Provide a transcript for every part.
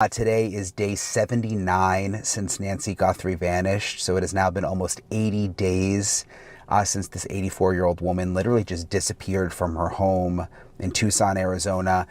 Today is day 79 since Nancy Guthrie vanished, so it has now been almost 80 days since this 84-year-old woman literally just disappeared from her home in Tucson, Arizona.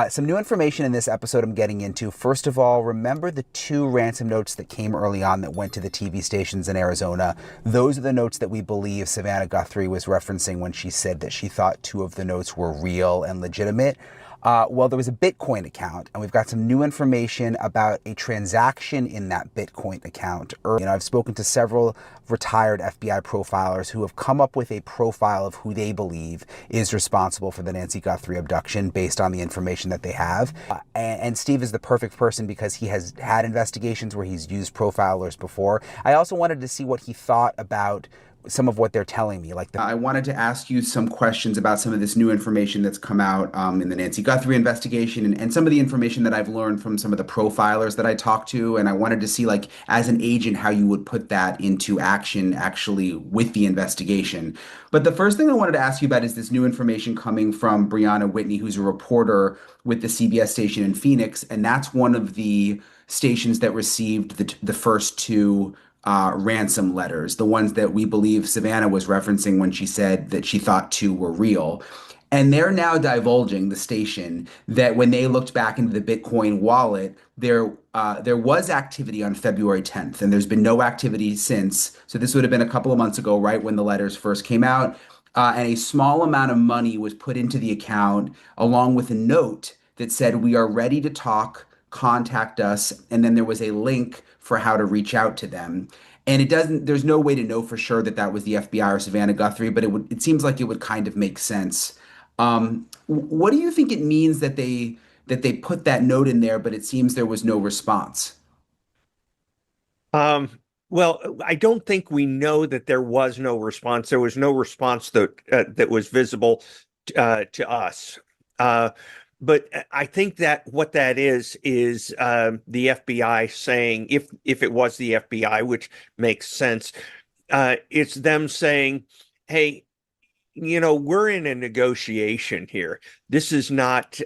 Some new information in this episode I'm getting into. First of all, remember the two ransom notes that came early on that went to the TV stations in Arizona? Those are the notes that we believe Savannah Guthrie was referencing when she said that she thought two of the notes were real and legitimate. Well, there was a Bitcoin account, and we've got some new information about a transaction in that Bitcoin account. I've spoken to several retired FBI profilers who have come up with a profile of who they believe is responsible for the Nancy Guthrie abduction based on the information that they have. And Steve is the perfect person because he has had investigations where he's used profilers before. I also wanted to see what he thought about some of what they're telling me. I wanted to ask you some questions about some of this new information that's come out in the Nancy Guthrie investigation and some of the information that I've learned from some of the profilers that I talked to. And I wanted to see, as an agent, how you would put that into action actually with the investigation. But the first thing I wanted to ask you about is this new information coming from Brianna Whitney, who's a reporter with the CBS station in Phoenix. And that's one of the stations that received the first two ransom letters, the ones that we believe Savannah was referencing when she said that she thought two were real. And they're now divulging, the station, that when they looked back into the Bitcoin wallet, there was activity on February 10th, and there's been no activity since. So this would have been a couple of months ago, right when the letters first came out. And a small amount of money was put into the account, along with a note that said, "We are ready to talk. Contact us." And then there was a link for how to reach out to them. And there's no way to know for sure that that was the FBI or Savannah Guthrie, but it seems like it would kind of make sense. What do you think it means that they put that note in there, but it seems there was no response? Um, well, I don't think we know that there was no response. There was no response that was visible to us. But I think that what that is the FBI saying, if it was the FBI, which makes sense, it's them saying, "Hey, we're in a negotiation here. This is not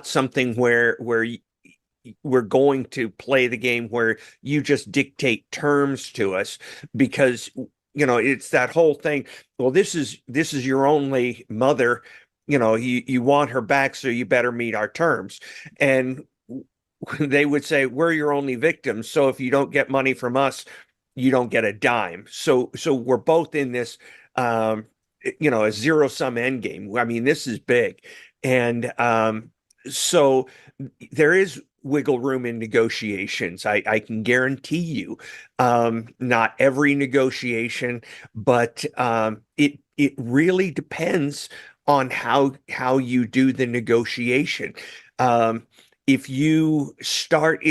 something where we're going to play the game where you just dictate terms to us because it's that whole thing. Well, this is your only mother. You want her back, so you better meet our terms." And they would say, "We're your only victims, so if you don't get money from us, you don't get a dime." So we're both in this a zero-sum end game. I mean, this is big. And so there is wiggle room in negotiations. I can guarantee you, not every negotiation, but it really depends on how you do the negotiation. If you start,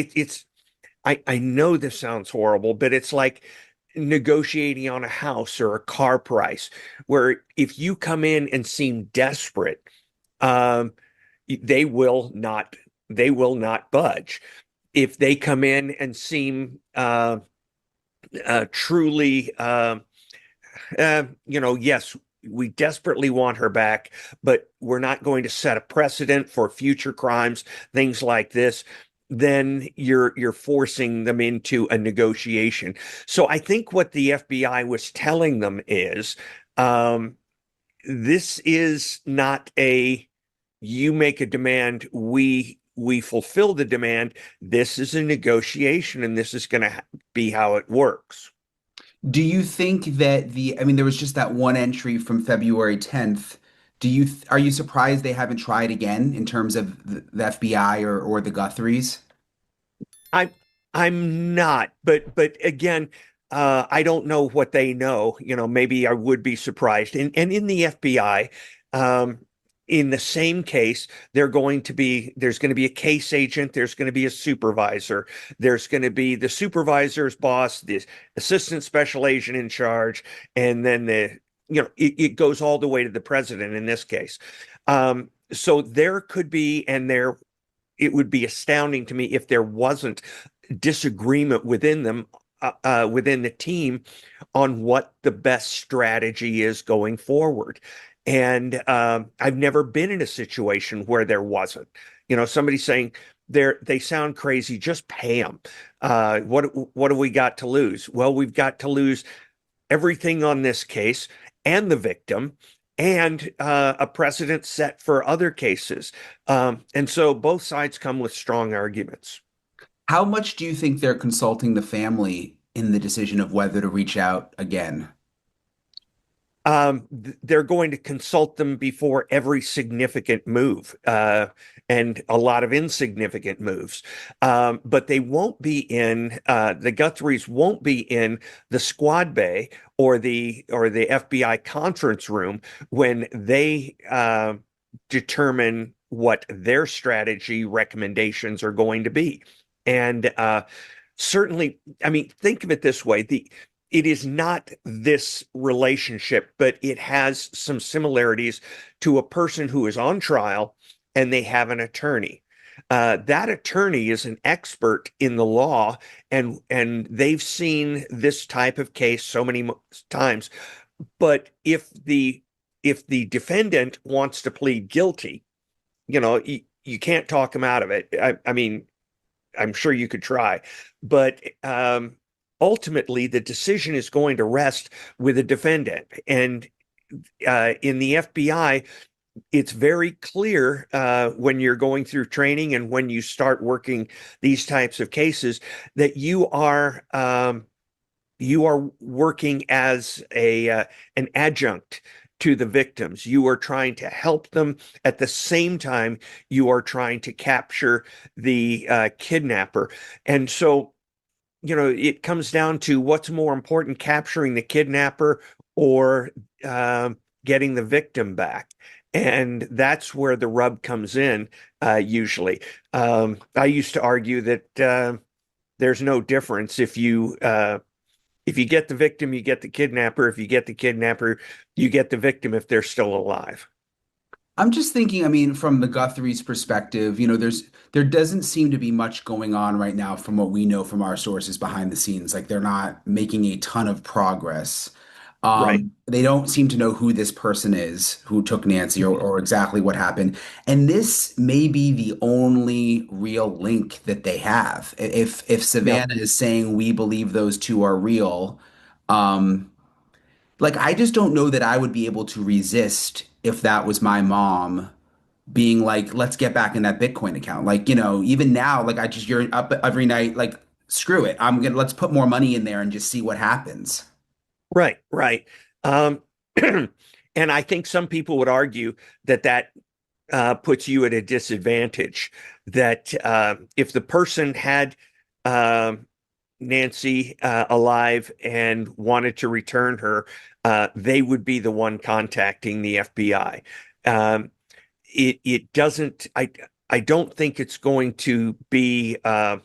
I know this sounds horrible, but it's like negotiating on a house or a car price, where if you come in and seem desperate, um, they will not budge. If they come in and seem truly, yes, we desperately want her back, but we're not going to set a precedent for future crimes, things like this, then you're forcing them into a negotiation. So I think what the FBI was telling them is, this is not a you make a demand, we fulfill the demand. This is a negotiation, and this is going to be how it works. Do you think that there was just that one entry from February 10th. Are you surprised they haven't tried again in terms of the FBI or the Guthries? I I'm not, but again, I don't know what they know. Maybe I would be surprised. And in the FBI, um, in the same case, there's going to be a case agent, there's going to be a supervisor, there's going to be the supervisor's boss, the assistant special agent in charge, and then it goes all the way to the president in this case. So there could be, it would be astounding to me if there wasn't disagreement within them, within the team, on what the best strategy is going forward. And I've never been in a situation where there wasn't. Somebody saying, they sound crazy. Just pay them. What do we got to lose? Well, we've got to lose everything on this case and the victim and a precedent set for other cases. And so both sides come with strong arguments. How much do you think they're consulting the family in the decision of whether to reach out again? They're going to consult them before every significant move and a lot of insignificant moves. But they won't be in the Guthries won't be in the squad bay or the FBI conference room when they determine what their strategy recommendations are going to be. And certainly, I mean, think of it this way: it is not this relationship, but it has some similarities to a person who is on trial and they have an attorney. That attorney is an expert in the law, and they've seen this type of case so many times. But if the defendant wants to plead guilty, you can't talk him out of it. I mean, I'm sure you could try, but ultimately the decision is going to rest with the defendant. And in the FBI, it's very clear when you're going through training and when you start working these types of cases that you are working as an adjunct to the victims. You are trying to help them. At the same time, you are trying to capture the kidnapper. And so, it comes down to what's more important, capturing the kidnapper or getting the victim back. And that's where the rub comes in, usually. I used to argue that there's no difference. If you get the victim, you get the kidnapper. If you get the kidnapper, you get the victim if they're still alive. I'm just thinking, I mean, from the Guthrie's perspective, there doesn't seem to be much going on right now from what we know from our sources behind the scenes. Like they're not making a ton of progress. Right. They don't seem to know who this person is who took Nancy or, Mhm. or exactly what happened. And this may be the only real link that they have. If Yeah. Savannah is saying we believe those two are real, um, like I just don't know that I would be able to resist if that was my mom being like, let's get back in that Bitcoin account. Like, even now, like you're up every night, like, screw it. Let's put more money in there and just see what happens. Right. Right. Um, and I think some people would argue that puts you at a disadvantage. That if the person had um Nancy alive and wanted to return her, they would be the one contacting the FBI. Um, it doesn't. I don't think it's going to be. I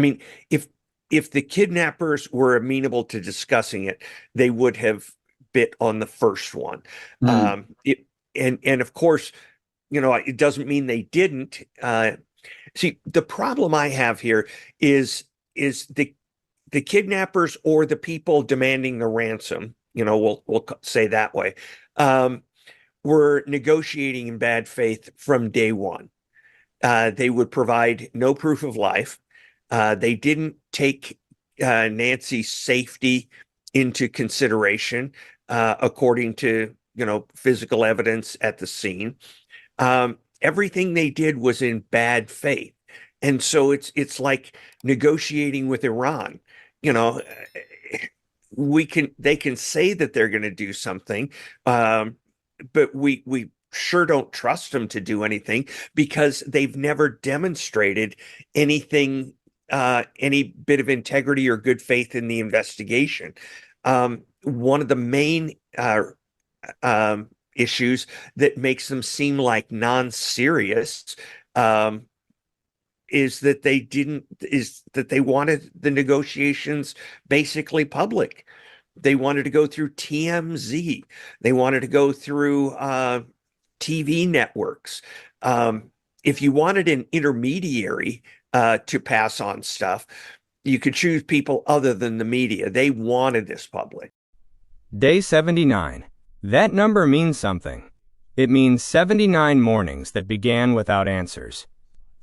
mean, if if the kidnappers were amenable to discussing it, they would have bit on the first one. Hmm. It and of course, it doesn't mean they didn't. See, the problem I have here is the kidnappers or the people demanding the ransom, we'll say that way, um, were negotiating in bad faith from day one. They would provide no proof of life. They didn't take Nancy's safety into consideration, according to physical evidence at the scene. Everything they did was in bad faith, and so it's like negotiating with Iran. You know, they can say that they're going to do something, um, but we sure don't trust them to do anything because they've never demonstrated anything, any bit of integrity or good faith in the investigation. One of the main issues that makes them seem like non-serious, um, is that they wanted the negotiations basically public. They wanted to go through TMZ. They wanted to go through TV networks. If you wanted an intermediary to pass on stuff, you could choose people other than the media. They wanted this public. Day 79. That number means something. It means 79 mornings that began without answers.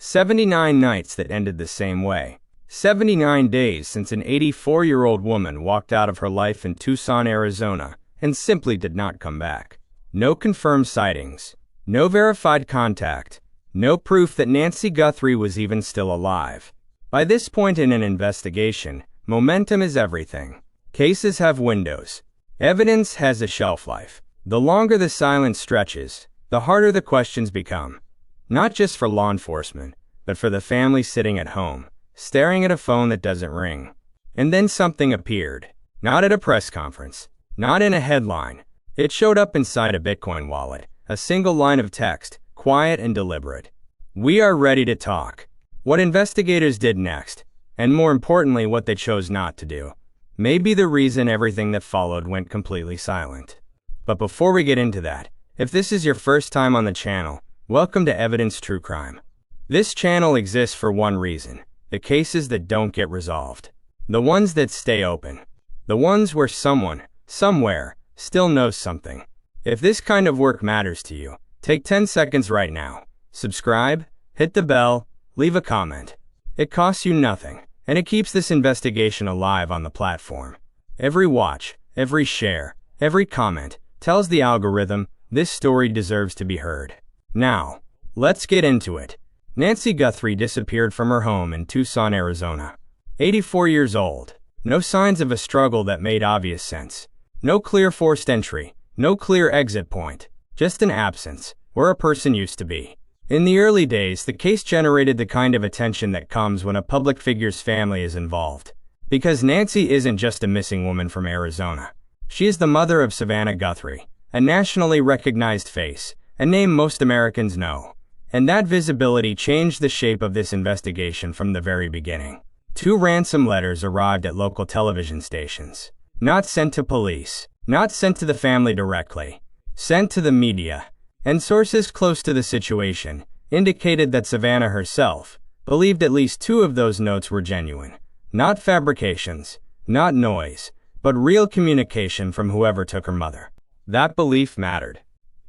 79 nights that ended the same way. 79 days since an 84-year-old woman walked out of her life in Tucson, Arizona, and simply did not come back. No confirmed sightings, no verified contact, no proof that Nancy Guthrie was even still alive. By this point in an investigation, momentum is everything. Cases have windows. Evidence has a shelf life. The longer the silence stretches, the harder the questions become. Not just for law enforcement, but for the family sitting at home, staring at a phone that doesn't ring. And then something appeared. Not at a press conference. Not in a headline. It showed up inside a Bitcoin wallet. A single line of text, quiet and deliberate. We are ready to talk. What investigators did next, and more importantly, what they chose not to do, may be the reason everything that followed went completely silent. But before we get into that, if this is your first time on the channel, welcome to Evidence True Crime. This channel exists for one reason: the cases that don't get resolved. The ones that stay open. The ones where someone, somewhere, still knows something. If this kind of work matters to you, take 10 seconds right now. Subscribe, hit the bell, leave a comment. It costs you nothing, and it keeps this investigation alive on the platform. Every watch, every share, every comment tells the algorithm this story deserves to be heard. Now, let's get into it. Nancy Guthrie disappeared from her home in Tucson, Arizona. 84 years old. No signs of a struggle that made obvious sense. No clear forced entry. No clear exit point. Just an absence, where a person used to be. In the early days, the case generated the kind of attention that comes when a public figure's family is involved. Because Nancy isn't just a missing woman from Arizona. She is the mother of Savannah Guthrie, a nationally recognized face, a name most Americans know. And that visibility changed the shape of this investigation from the very beginning. 2 ransom letters arrived at local television stations. Not sent to police, not sent to the family directly, sent to the media. And sources close to the situation indicated that Savannah herself believed at least 2 of those notes were genuine. Not fabrications, not noise, but real communication from whoever took her mother. That belief mattered,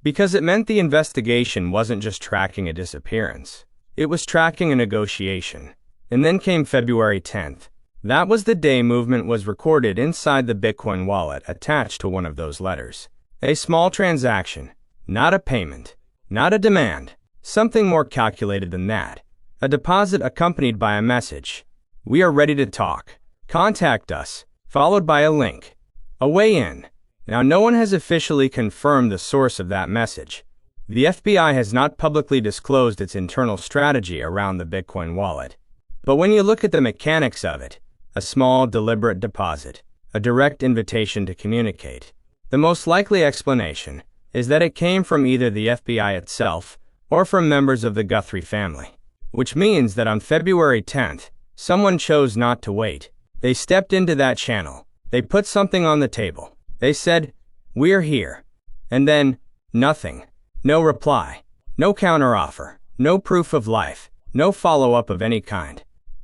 because it meant the investigation wasn't just tracking a disappearance. It was tracking a negotiation. And then came February 10th. That was the day movement was recorded inside the Bitcoin wallet attached to one of those letters. A small transaction, not a payment, not a demand, something more calculated than that. A deposit accompanied by a message. We are ready to talk. Contact us, followed by a link. A way in. Now, no one has officially confirmed the source of that message. The FBI has not publicly disclosed its internal strategy around the Bitcoin wallet. But when you look at the mechanics of it, a small, deliberate deposit, a direct invitation to communicate, the most likely explanation is that it came from either the FBI itself or from members of the Guthrie family. Which means that on February 10th, someone chose not to wait. They stepped into that channel. They put something on the table. They said, "We're here." And then, nothing. No reply. No counteroffer. No proof of life. No follow-up of any kind.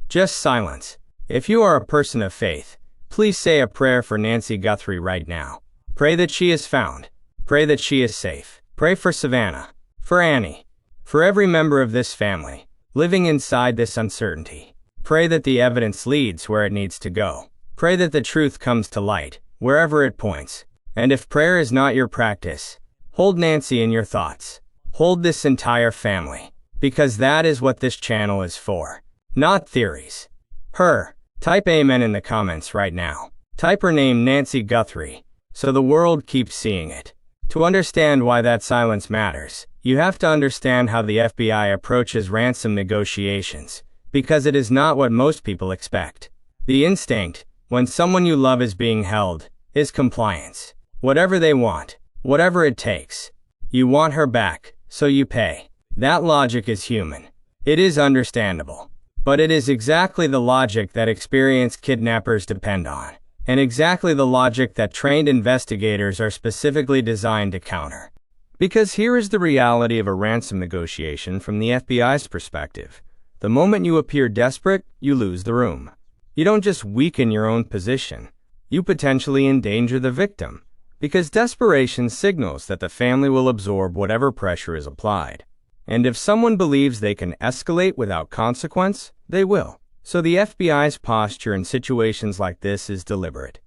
Just silence. If you are a person of faith, please say a prayer for Nancy Guthrie right now. Pray that she is found. Pray that she is safe. Pray for Savannah. For Annie. For every member of this family, living inside this uncertainty. Pray that the evidence leads where it needs to go. Pray that the truth comes to light, wherever it points. And if prayer is not your practice, hold Nancy in your thoughts. Hold this entire family. Because that is what this channel is for. Not theories. Her. Type amen in the comments right now. Type her name Nancy Guthrie, so the world keeps seeing it. To understand why that silence matters, you have to understand how the FBI approaches ransom negotiations, because it is not what most people expect. The instinct, when someone you love is being held, is compliance. Whatever they want, whatever it takes. You want her back, so you pay. That logic is human. It is understandable. But it is exactly the logic that experienced kidnappers depend on, and exactly the logic that trained investigators are specifically designed to counter. Because here is the reality of a ransom negotiation from the FBI's perspective. The moment you appear desperate, you lose the room. You don't just weaken your own position. You potentially endanger the victim, because desperation signals that the family will absorb whatever pressure is applied. And if someone believes they can escalate without consequence, they will. So the FBI's posture in situations like this is deliberate,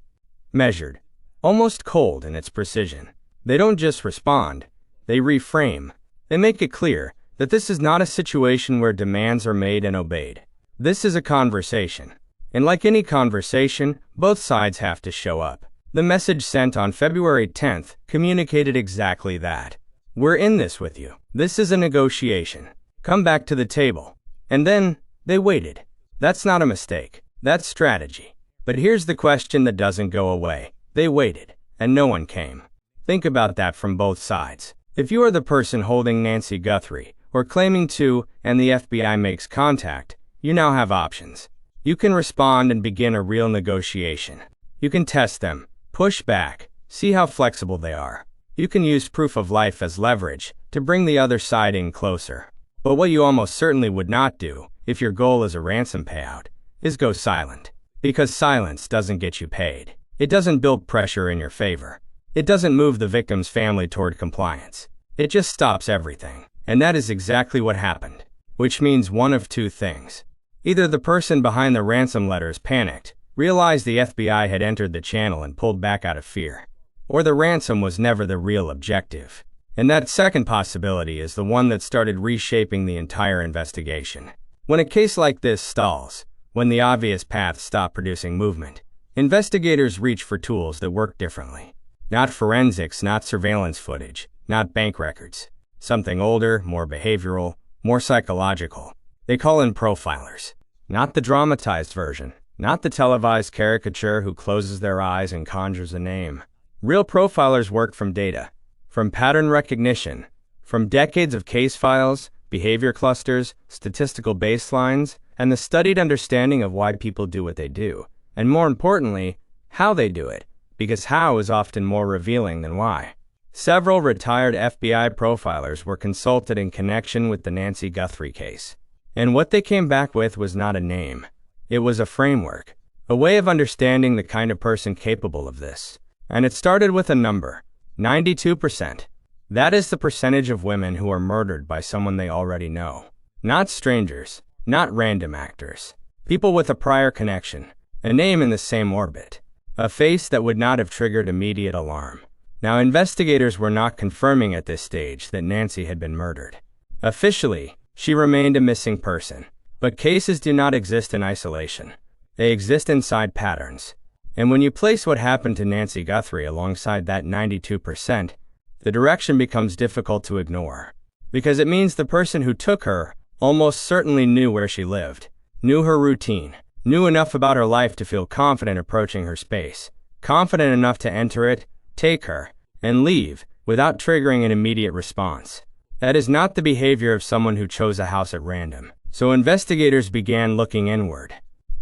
measured, almost cold in its precision. They don't just respond, they reframe. They make it clear that this is not a situation where demands are made and obeyed. This is a conversation. And like any conversation, both sides have to show up. The message sent on February 10th communicated exactly that. We're in this with you. This is a negotiation. Come back to the table. And then, they waited. That's not a mistake. That's strategy. But here's the question that doesn't go away. They waited, and no one came. Think about that from both sides. If you are the person holding Nancy Guthrie, or claiming to, and the FBI makes contact, you now have options. You can respond and begin a real negotiation. You can test them, push back, see how flexible they are. You can use proof of life as leverage to bring the other side in closer. But what you almost certainly would not do, if your goal is a ransom payout, is go silent. Because silence doesn't get you paid. It doesn't build pressure in your favor. It doesn't move the victim's family toward compliance. It just stops everything. And that is exactly what happened. Which means one of two things. Either the person behind the ransom letters panicked, realized the FBI had entered the channel and pulled back out of fear. Or the ransom was never the real objective. And that second possibility is the one that started reshaping the entire investigation. When a case like this stalls, when the obvious paths stop producing movement, investigators reach for tools that work differently. Not forensics, not surveillance footage, not bank records. Something older, more behavioral, more psychological. They call in profilers. Not the dramatized version, not the televised caricature who closes their eyes and conjures a name. Real profilers work from data, from pattern recognition, from decades of case files, behavior clusters, statistical baselines, and the studied understanding of why people do what they do, and more importantly, how they do it, because how is often more revealing than why. Several retired FBI profilers were consulted in connection with the Nancy Guthrie case. And what they came back with was not a name. It was a framework, a way of understanding the kind of person capable of this. And it started with a number, 92%. That is the percentage of women who are murdered by someone they already know. Not strangers, not random actors. People with a prior connection, a name in the same orbit, a face that would not have triggered immediate alarm. Now, investigators were not confirming at this stage that Nancy had been murdered. Officially, she remained a missing person. But cases do not exist in isolation. They exist inside patterns. And when you place what happened to Nancy Guthrie alongside that 92%, the direction becomes difficult to ignore. Because it means the person who took her almost certainly knew where she lived, knew her routine, knew enough about her life to feel confident approaching her space, confident enough to enter it, take her, and leave without triggering an immediate response. That is not the behavior of someone who chose a house at random. So investigators began looking inward.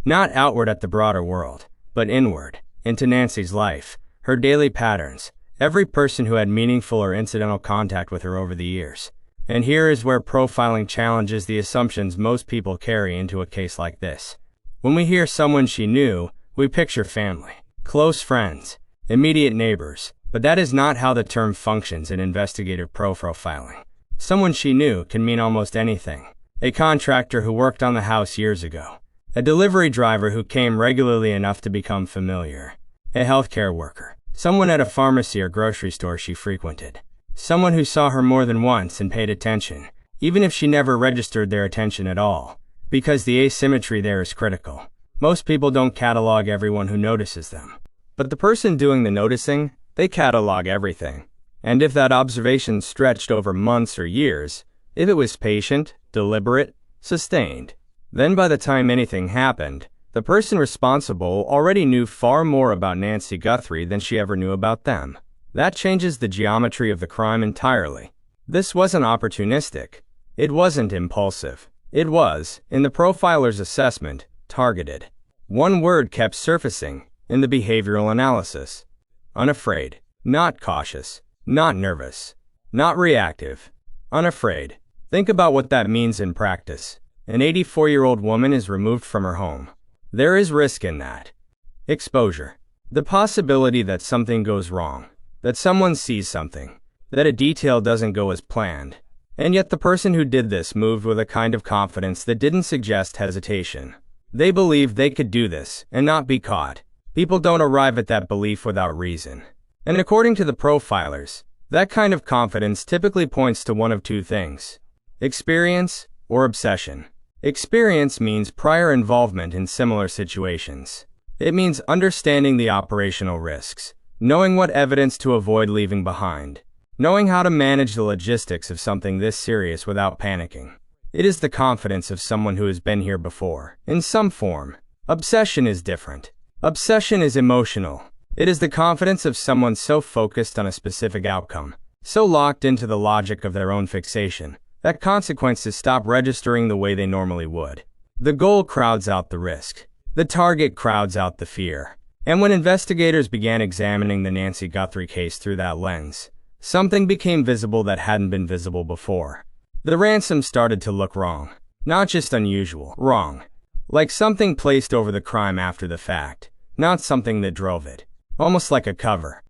Not outward at the broader world, but inward, into Nancy's life, her daily patterns, every person who had meaningful or incidental contact with her over the years. And here is where profiling challenges the assumptions most people carry into a case like this. When we hear someone she knew, we picture family, close friends, immediate neighbors, but that is not how the term functions in investigative profiling. Someone she knew can mean almost anything. A contractor who worked on the house years ago. A delivery driver who came regularly enough to become familiar. A healthcare worker. Someone at a pharmacy or grocery store she frequented. Someone who saw her more than once and paid attention, even if she never registered their attention at all. Because the asymmetry there is critical. Most people don't catalog everyone who notices them. But the person doing the noticing, they catalog everything. And if that observation stretched over months or years, if it was patient, deliberate, sustained, then by the time anything happened, the person responsible already knew far more about Nancy Guthrie than she ever knew about them. That changes the geometry of the crime entirely. This wasn't opportunistic. It wasn't impulsive. It was, in the profiler's assessment, targeted. One word kept surfacing in the behavioral analysis. Unafraid. Not cautious. Not nervous. Not reactive. Unafraid. Think about what that means in practice. An 84-year-old woman is removed from her home. There is risk in that. Exposure. The possibility that something goes wrong. That someone sees something. That a detail doesn't go as planned. And yet the person who did this moved with a kind of confidence that didn't suggest hesitation. They believed they could do this and not be caught. People don't arrive at that belief without reason. And according to the profilers, that kind of confidence typically points to one of two things: experience or obsession. Experience means prior involvement in similar situations. It means understanding the operational risks, knowing what evidence to avoid leaving behind, knowing how to manage the logistics of something this serious without panicking. It is the confidence of someone who has been here before, in some form. Obsession is different. Obsession is emotional. It is the confidence of someone so focused on a specific outcome, so locked into the logic of their own fixation, that consequences stop registering the way they normally would. The goal crowds out the risk. The target crowds out the fear. And when investigators began examining the Nancy Guthrie case through that lens, something became visible that hadn't been visible before. The ransom started to look wrong. Not just unusual, wrong. Like something placed over the crime after the fact, not something that drove it. Almost like a cover.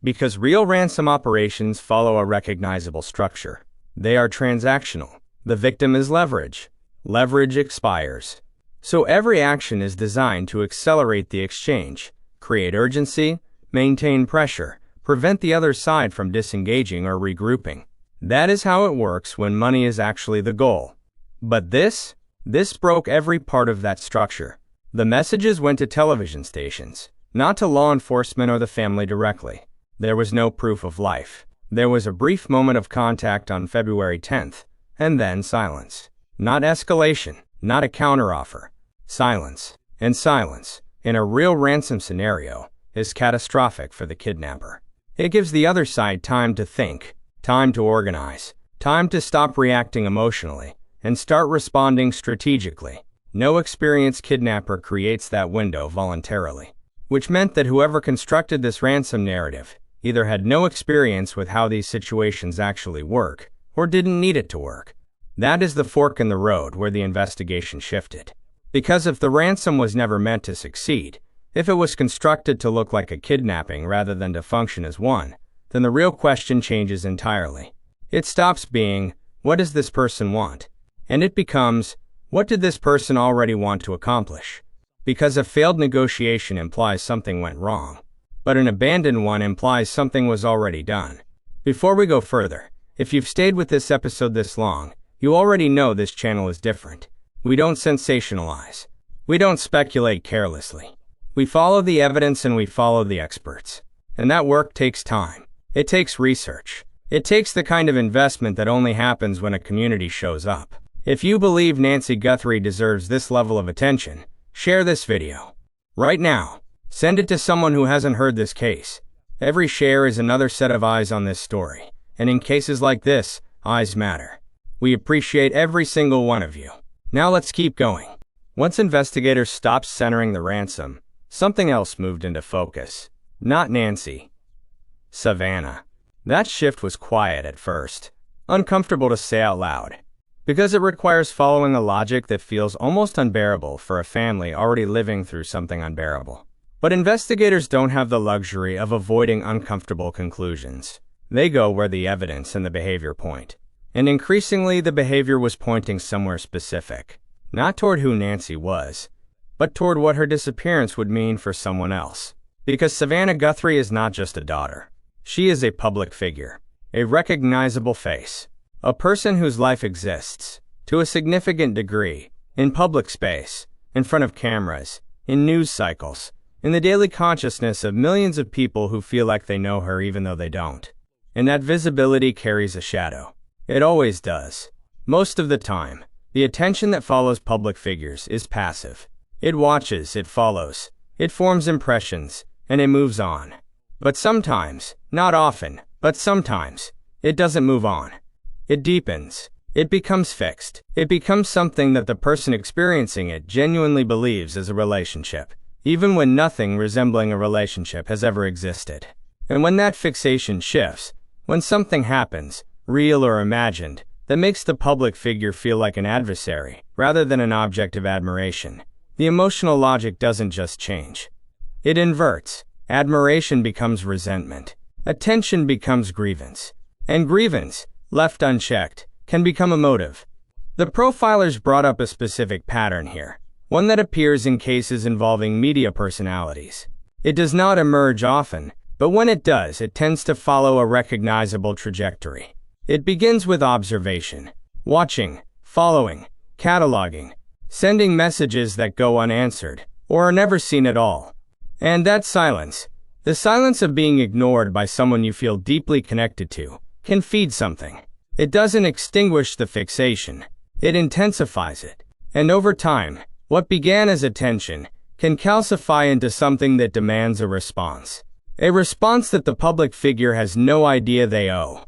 Because real ransom operations follow a recognizable structure. They are transactional. The victim is leverage. Leverage expires. So every action is designed to accelerate the exchange, create urgency, maintain pressure, prevent the other side from disengaging or regrouping. That is how it works when money is actually the goal. But this broke every part of that structure. The messages went to television stations, not to law enforcement or the family directly. There was no proof of life. There was a brief moment of contact on February 10th, and then silence. Not escalation, not a counteroffer. Silence. And silence, in a real ransom scenario, is catastrophic for the kidnapper. It gives the other side time to think, time to organize, time to stop reacting emotionally, and start responding strategically. No experienced kidnapper creates that window voluntarily. Which meant that whoever constructed this ransom narrative either had no experience with how these situations actually work, or didn't need it to work. That is the fork in the road where the investigation shifted. Because if the ransom was never meant to succeed, if it was constructed to look like a kidnapping rather than to function as one, then the real question changes entirely. It stops being, what does this person want? And it becomes, what did this person already want to accomplish? Because a failed negotiation implies something went wrong, but an abandoned one implies something was already done. Before we go further, if you've stayed with this episode this long, you already know this channel is different. We don't sensationalize. We don't speculate carelessly. We follow the evidence and we follow the experts. And that work takes time. It takes research. It takes the kind of investment that only happens when a community shows up. If you believe Nancy Guthrie deserves this level of attention, share this video. Right now. Send it to someone who hasn't heard this case. Every share is another set of eyes on this story. And in cases like this, eyes matter. We appreciate every single one of you. Now let's keep going. Once investigators stopped centering the ransom, something else moved into focus. Not Nancy. Savannah. That shift was quiet at first. Uncomfortable to say out loud. Because it requires following a logic that feels almost unbearable for a family already living through something unbearable. But investigators don't have the luxury of avoiding uncomfortable conclusions. They go where the evidence and the behavior point. And increasingly, the behavior was pointing somewhere specific. Not toward who Nancy was, but toward what her disappearance would mean for someone else. Because Savannah Guthrie is not just a daughter. She is a public figure. A recognizable face. A person whose life exists, to a significant degree, in public space, in front of cameras, in news cycles, in the daily consciousness of millions of people who feel like they know her even though they don't. And that visibility carries a shadow. It always does. Most of the time, the attention that follows public figures is passive. It watches, it follows, it forms impressions, and it moves on. But sometimes, not often, but sometimes, it doesn't move on. It deepens. It becomes fixed. It becomes something that the person experiencing it genuinely believes is a relationship, even when nothing resembling a relationship has ever existed. And when that fixation shifts, when something happens, real or imagined, that makes the public figure feel like an adversary, rather than an object of admiration, the emotional logic doesn't just change. It inverts. Admiration becomes resentment. Attention becomes grievance. And grievance, left unchecked, can become a motive. The profilers brought up a specific pattern here, one that appears in cases involving media personalities. It does not emerge often, but when it does, it tends to follow a recognizable trajectory. It begins with observation, watching, following, cataloging, sending messages that go unanswered, or are never seen at all. And that silence, the silence of being ignored by someone you feel deeply connected to, can feed something. It doesn't extinguish the fixation, it intensifies it. And over time, what began as attention can calcify into something that demands a response. A response that the public figure has no idea they owe.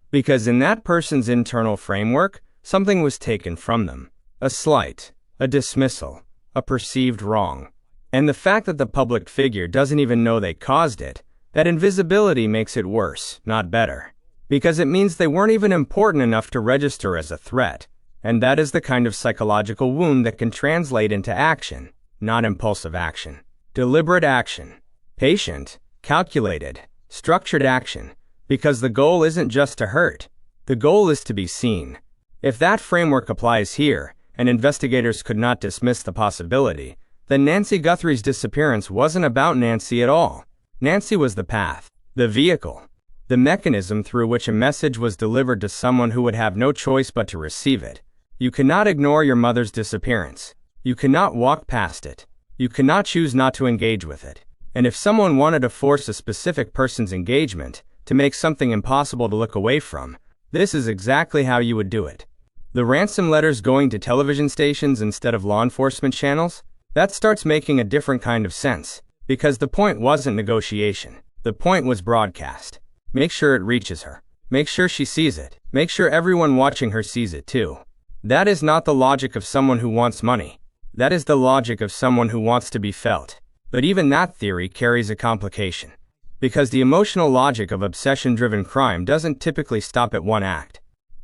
Because in that person's internal framework, something was taken from them. A slight, a dismissal, a perceived wrong. And the fact that the public figure doesn't even know they caused it, that invisibility makes it worse, not better. Because it means they weren't even important enough to register as a threat. And that is the kind of psychological wound that can translate into action, not impulsive action. Deliberate action. Patient, calculated, structured action. Because the goal isn't just to hurt. The goal is to be seen. If that framework applies here, and investigators could not dismiss the possibility, then Nancy Guthrie's disappearance wasn't about Nancy at all. Nancy was the path, the vehicle, the mechanism through which a message was delivered to someone who would have no choice but to receive it. You cannot ignore your mother's disappearance. You cannot walk past it. You cannot choose not to engage with it. And if someone wanted to force a specific person's engagement, to make something impossible to look away from, this is exactly how you would do it. The ransom letters going to television stations instead of law enforcement channels? That starts making a different kind of sense, because the point wasn't negotiation. The point was broadcast. Make sure it reaches her. Make sure she sees it. Make sure everyone watching her sees it too. That is not the logic of someone who wants money. That is the logic of someone who wants to be felt. But even that theory carries a complication. Because the emotional logic of obsession-driven crime doesn't typically stop at one act.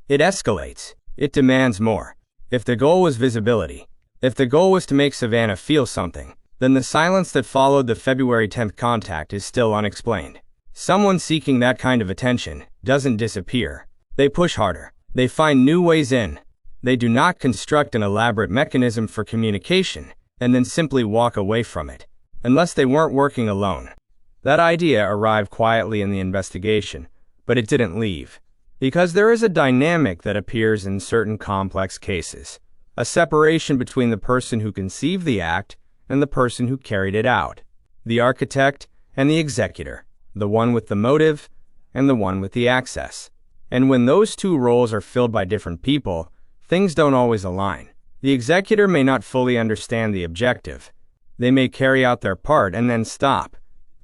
It escalates. It demands more. If the goal was visibility, if the goal was to make Savannah feel something, then the silence that followed the February 10th contact is still unexplained. Someone seeking that kind of attention doesn't disappear. They push harder. They find new ways in. They do not construct an elaborate mechanism for communication and then simply walk away from it, unless they weren't working alone. That idea arrived quietly in the investigation, but it didn't leave. Because there is a dynamic that appears in certain complex cases. A separation between the person who conceived the act and the person who carried it out. The architect and the executor. The one with the motive and the one with the access. And when those two roles are filled by different people, things don't always align. The executor may not fully understand the objective. They may carry out their part and then stop,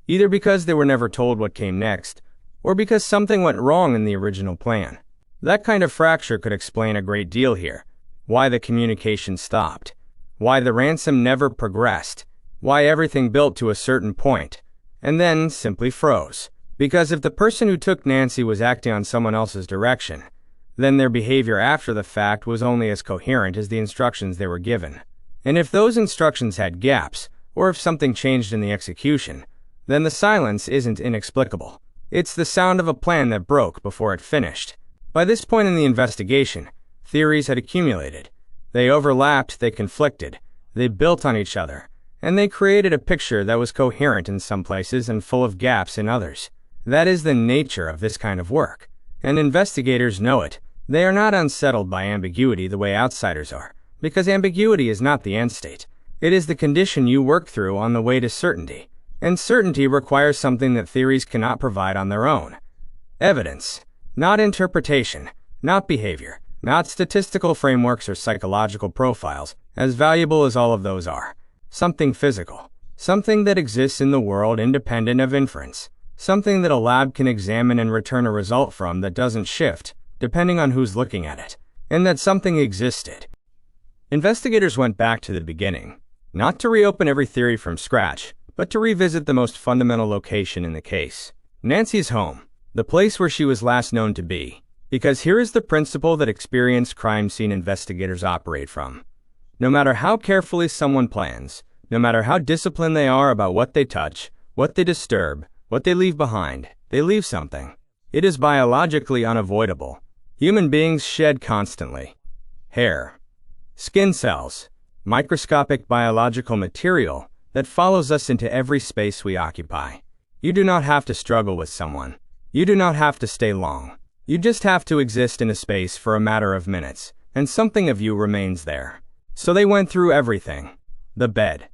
either because they were never told what came next, or because something went wrong in the original plan. That kind of fracture could explain a great deal here. Why the communication stopped. Why the ransom never progressed. Why everything built to a certain point, and then simply froze. Because if the person who took Nancy was acting on someone else's direction, then their behavior after the fact was only as coherent as the instructions they were given. And if those instructions had gaps, or if something changed in the execution, then the silence isn't inexplicable. It's the sound of a plan that broke before it finished. By this point in the investigation, theories had accumulated. They overlapped, they conflicted, they built on each other, and they created a picture that was coherent in some places and full of gaps in others. That is the nature of this kind of work. And investigators know it. They are not unsettled by ambiguity the way outsiders are, because ambiguity is not the end state. It is the condition you work through on the way to certainty. And certainty requires something that theories cannot provide on their own. Evidence, not interpretation, not behavior, not statistical frameworks or psychological profiles, as valuable as all of those are. Something physical. Something that exists in the world independent of inference. Something that a lab can examine and return a result from that doesn't shift, depending on who's looking at it. And that something existed. Investigators went back to the beginning, not to reopen every theory from scratch, but to revisit the most fundamental location in the case. Nancy's home, the place where she was last known to be. Because here is the principle that experienced crime scene investigators operate from. No matter how carefully someone plans, no matter how disciplined they are about what they touch, what they disturb, what they leave behind, they leave something. It is biologically unavoidable. Human beings shed constantly. Hair. Skin cells. Microscopic biological material that follows us into every space we occupy. You do not have to struggle with someone. You do not have to stay long. You just have to exist in a space for a matter of minutes, and something of you remains there. So they went through everything. The bed.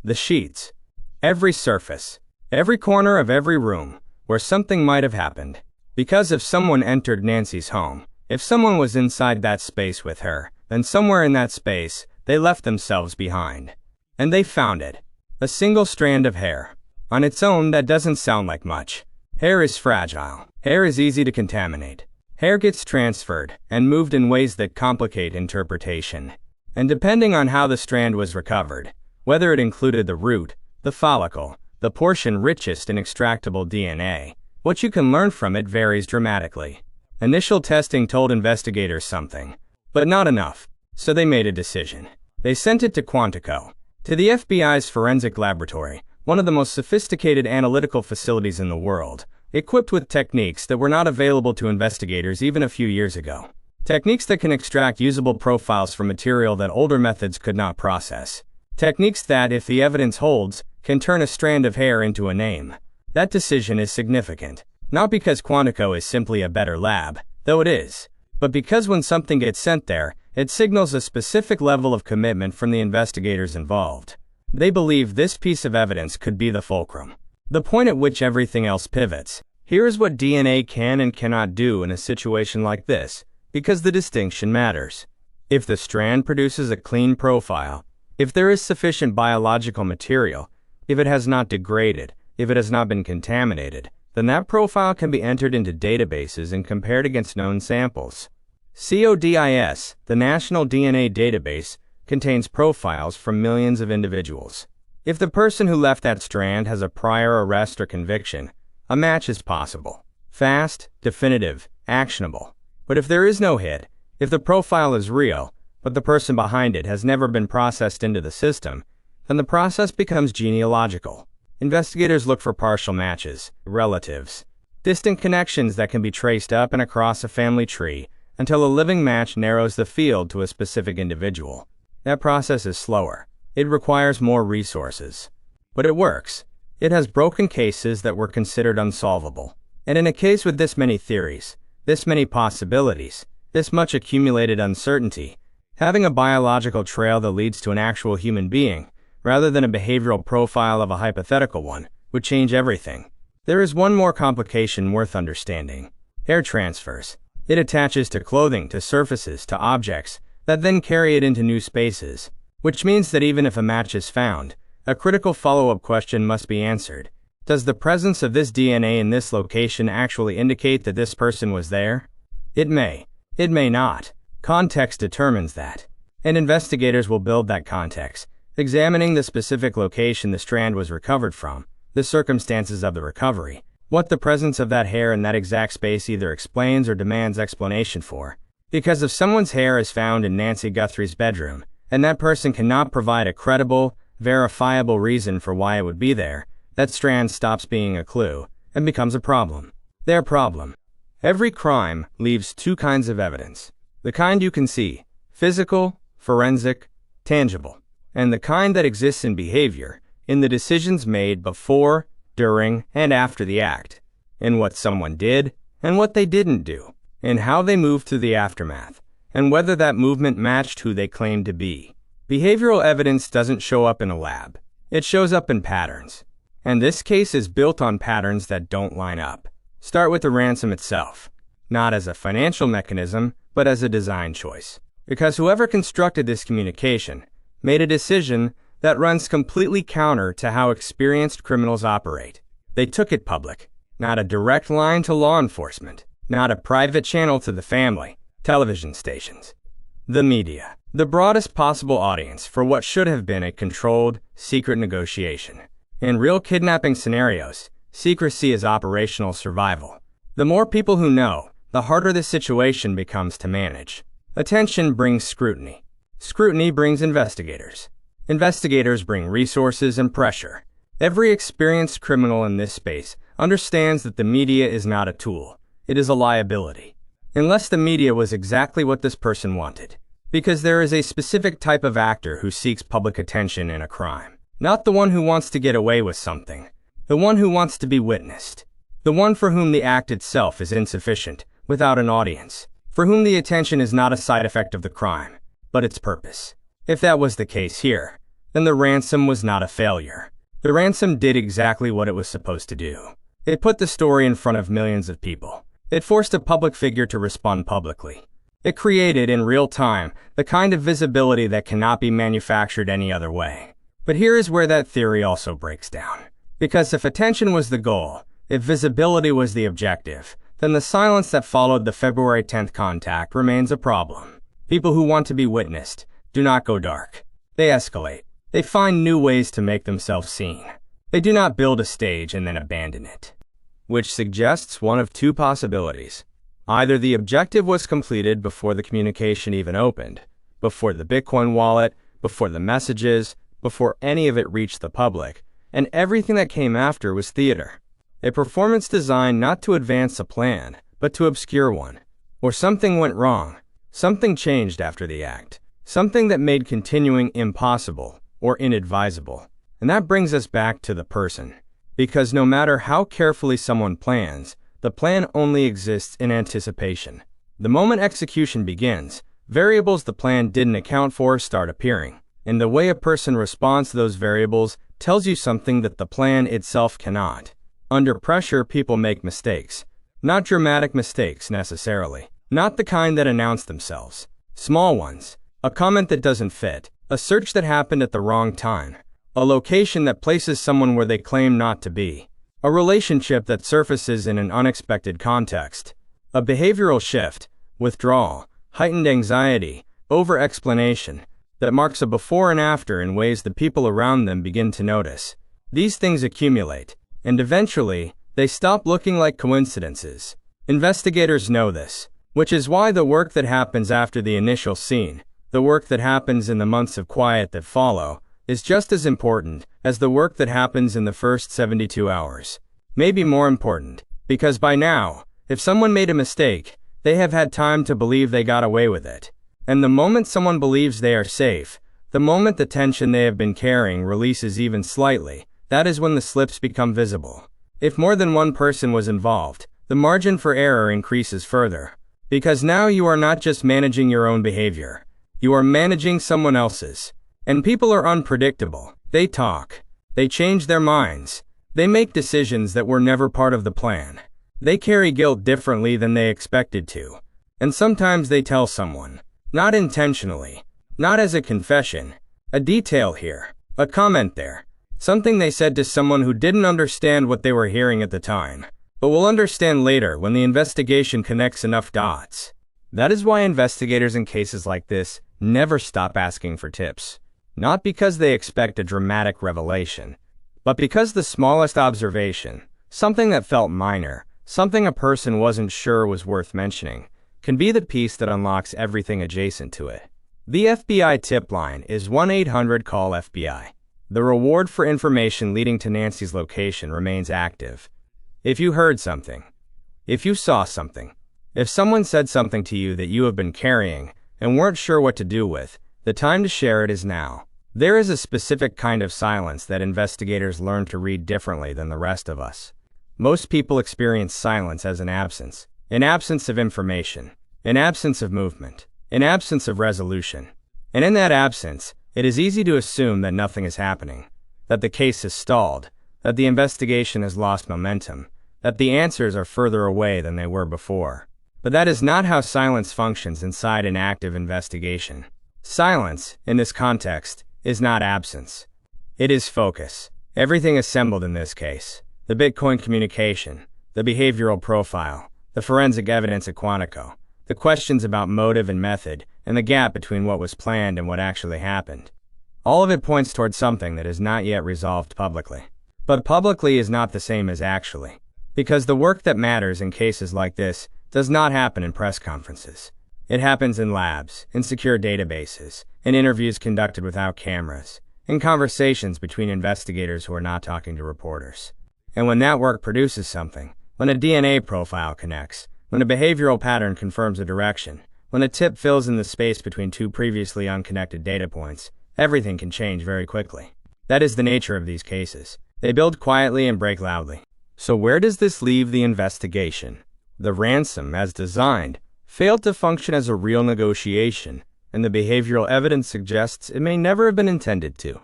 The sheets. Every surface. Every corner of every room where something might have happened. Because if someone entered Nancy's home, if someone was inside that space with her, then somewhere in that space, they left themselves behind. And they found it. A single strand of hair. On its own, that doesn't sound like much. Hair is fragile. Hair is easy to contaminate. Hair gets transferred and moved in ways that complicate interpretation. And depending on how the strand was recovered, whether it included the root, the follicle, the portion richest in extractable DNA, what you can learn from it varies dramatically. Initial testing told investigators something, but not enough, so they made a decision. They sent it to Quantico, to the FBI's forensic laboratory, one of the most sophisticated analytical facilities in the world, equipped with techniques that were not available to investigators even a few years ago. Techniques that can extract usable profiles from material that older methods could not process. Techniques that, if the evidence holds, can turn a strand of hair into a name. That decision is significant, not because Quantico is simply a better lab, though it is, but because when something gets sent there, it signals a specific level of commitment from the investigators involved. They believe this piece of evidence could be the fulcrum, the point at which everything else pivots. Here is what DNA can and cannot do in a situation like this, because the distinction matters. If the strand produces a clean profile, if there is sufficient biological material, if it has not degraded, if it has not been contaminated, then that profile can be entered into databases and compared against known samples. CODIS, the National DNA Database, contains profiles from millions of individuals. If the person who left that strand has a prior arrest or conviction, a match is possible. Fast, definitive, actionable. But if there is no hit, if the profile is real, but the person behind it has never been processed into the system, then the process becomes genealogical. Investigators look for partial matches, relatives, distant connections that can be traced up and across a family tree until a living match narrows the field to a specific individual. That process is slower. It requires more resources. But it works. It has broken cases that were considered unsolvable. And in a case with this many theories, this many possibilities, this much accumulated uncertainty, having a biological trail that leads to an actual human being, rather than a behavioral profile of a hypothetical one, would change everything. There is one more complication worth understanding. Hair transfers. It attaches to clothing, to surfaces, to objects, that then carry it into new spaces, which means that even if a match is found, a critical follow-up question must be answered. Does the presence of this DNA in this location actually indicate that this person was there? It may. It may not. Context determines that. And investigators will build that context, examining the specific location the strand was recovered from, the circumstances of the recovery, what the presence of that hair in that exact space either explains or demands explanation for. Because if someone's hair is found in Nancy Guthrie's bedroom, and that person cannot provide a credible, verifiable reason for why it would be there, that strand stops being a clue and becomes a problem. Their problem. Every crime leaves two kinds of evidence. The kind you can see, physical, forensic, tangible, and the kind that exists in behavior, in the decisions made before, during, and after the act, in what someone did and what they didn't do, in how they moved through the aftermath, and whether that movement matched who they claimed to be. Behavioral evidence doesn't show up in a lab. It shows up in patterns. And this case is built on patterns that don't line up. Start with the ransom itself, not as a financial mechanism, but as a design choice. Because whoever constructed this communication made a decision that runs completely counter to how experienced criminals operate. They took it public, not a direct line to law enforcement, not a private channel to the family, television stations, the media, the broadest possible audience for what should have been a controlled, secret negotiation. In real kidnapping scenarios, secrecy is operational survival. The more people who know, the harder the situation becomes to manage. Attention brings scrutiny. Scrutiny brings investigators. Investigators bring resources and pressure. Every experienced criminal in this space understands that the media is not a tool. It is a liability. unless the media was exactly what this person wanted. Because there is a specific type of actor who seeks public attention in a crime. Not the one who wants to get away with something. The one who wants to be witnessed. The one for whom the act itself is insufficient, without an audience. For whom the attention is not a side effect of the crime, but its purpose. If that was the case here, then the ransom was not a failure. The ransom did exactly what it was supposed to do. It put the story in front of millions of people. It forced a public figure to respond publicly. It created, in real time, the kind of visibility that cannot be manufactured any other way. But here is where that theory also breaks down. Because if attention was the goal, if visibility was the objective, then the silence that followed the February 10th contact remains a problem. People who want to be witnessed do not go dark. They escalate. They find new ways to make themselves seen. They do not build a stage and then abandon it. Which suggests one of two possibilities. Either the objective was completed before the communication even opened, before the Bitcoin wallet, before the messages, before any of it reached the public, and everything that came after was theater. A performance designed not to advance a plan, but to obscure one. Or something went wrong. Something changed after the act. Something that made continuing impossible or inadvisable. And that brings us back to the person. Because no matter how carefully someone plans, the plan only exists in anticipation. The moment execution begins, variables the plan didn't account for start appearing. And the way a person responds to those variables tells you something that the plan itself cannot. Under pressure, people make mistakes. Not dramatic mistakes necessarily. Not the kind that announce themselves. Small ones. A comment that doesn't fit. A search that happened at the wrong time. A location that places someone where they claim not to be. A relationship that surfaces in an unexpected context. A behavioral shift, withdrawal, heightened anxiety, over-explanation, that marks a before and after in ways the people around them begin to notice. These things accumulate, and eventually, they stop looking like coincidences. Investigators know this, which is why the work that happens after the initial scene, the work that happens in the months of quiet that follow, is just as important as the work that happens in the first 72 hours. Maybe more important, because by now, if someone made a mistake, they have had time to believe they got away with it. And the moment someone believes they are safe, the moment the tension they have been carrying releases even slightly, that is when the slips become visible. If more than one person was involved, the margin for error increases further. Because now you are not just managing your own behavior, you are managing someone else's. And people are unpredictable. They talk. They change their minds. They make decisions that were never part of the plan. They carry guilt differently than they expected to. And sometimes they tell someone, not intentionally, not as a confession, a detail here, a comment there, something they said to someone who didn't understand what they were hearing at the time, but will understand later when the investigation connects enough dots. That is why investigators in cases like this never stop asking for tips. Not because they expect a dramatic revelation, but because the smallest observation, something that felt minor, something a person wasn't sure was worth mentioning, can be the piece that unlocks everything adjacent to it. The FBI tip line is 1-800-CALL-FBI. The reward for information leading to Nancy's location remains active. If you heard something, if you saw something, if someone said something to you that you have been carrying and weren't sure what to do with, the time to share it is now. There is a specific kind of silence that investigators learn to read differently than the rest of us. Most people experience silence as an absence of information, an absence of movement, an absence of resolution. And in that absence, it is easy to assume that nothing is happening, that the case has stalled, that the investigation has lost momentum, that the answers are further away than they were before. But that is not how silence functions inside an active investigation. Silence, in this context, is not absence. It is focus. Everything assembled in this case. The Bitcoin communication, the behavioral profile, the forensic evidence at Quantico, the questions about motive and method, and the gap between what was planned and what actually happened. All of it points towards something that is not yet resolved publicly. But publicly is not the same as actually. Because the work that matters in cases like this does not happen in press conferences. It happens in labs, in secure databases, in interviews conducted without cameras, in conversations between investigators who are not talking to reporters. And when that work produces something, when a DNA profile connects, When a behavioral pattern confirms a direction, when a tip fills in the space between two previously unconnected data points, everything can change very quickly. That is the nature of these cases. They build quietly and break loudly. So where does this leave the investigation? The ransom, as designed, failed to function as a real negotiation, and the behavioral evidence suggests it may never have been intended to.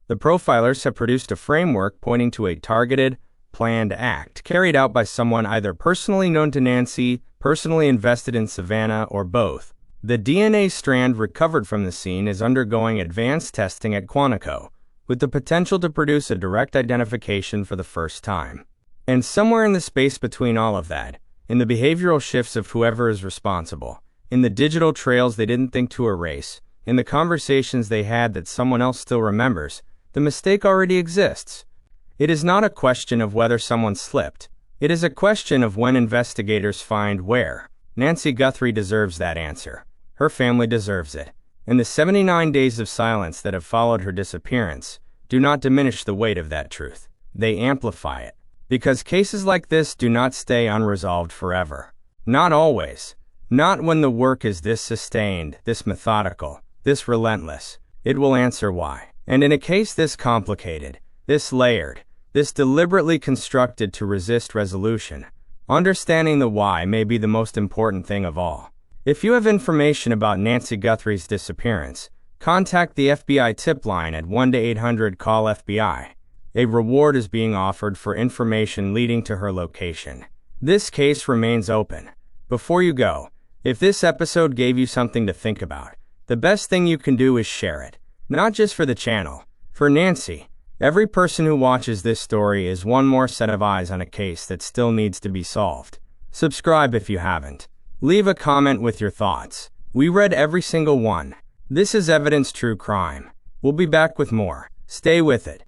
The profilers have produced a framework pointing to a targeted, planned act carried out by someone either personally known to Nancy, personally invested in Savannah, or both. The DNA strand recovered from the scene is undergoing advanced testing at Quantico, with the potential to produce a direct identification for the first time. And somewhere in the space between all of that, in the behavioral shifts of whoever is responsible, in the digital trails they didn't think to erase, in the conversations they had that someone else still remembers, the mistake already exists. It is not a question of whether someone slipped. It is a question of when investigators find where. Nancy Guthrie deserves that answer. Her family deserves it. And the 79 days of silence that have followed her disappearance do not diminish the weight of that truth. They amplify it. Because cases like this do not stay unresolved forever. Not always. Not when the work is this sustained, this methodical, this relentless. It will answer why. And in a case this complicated, this layered, this deliberately constructed to resist resolution, understanding the why may be the most important thing of all. If you have information about Nancy Guthrie's disappearance, contact the FBI tip line at 1-800-CALL-FBI. A reward is being offered for information leading to her location. This case remains open. Before you go, if this episode gave you something to think about, the best thing you can do is share it. Not just for the channel. For Nancy, every person who watches this story is one more set of eyes on a case that still needs to be solved. Subscribe if you haven't. Leave a comment with your thoughts. We read every single one. This is Evidence True Crime. We'll be back with more. Stay with it.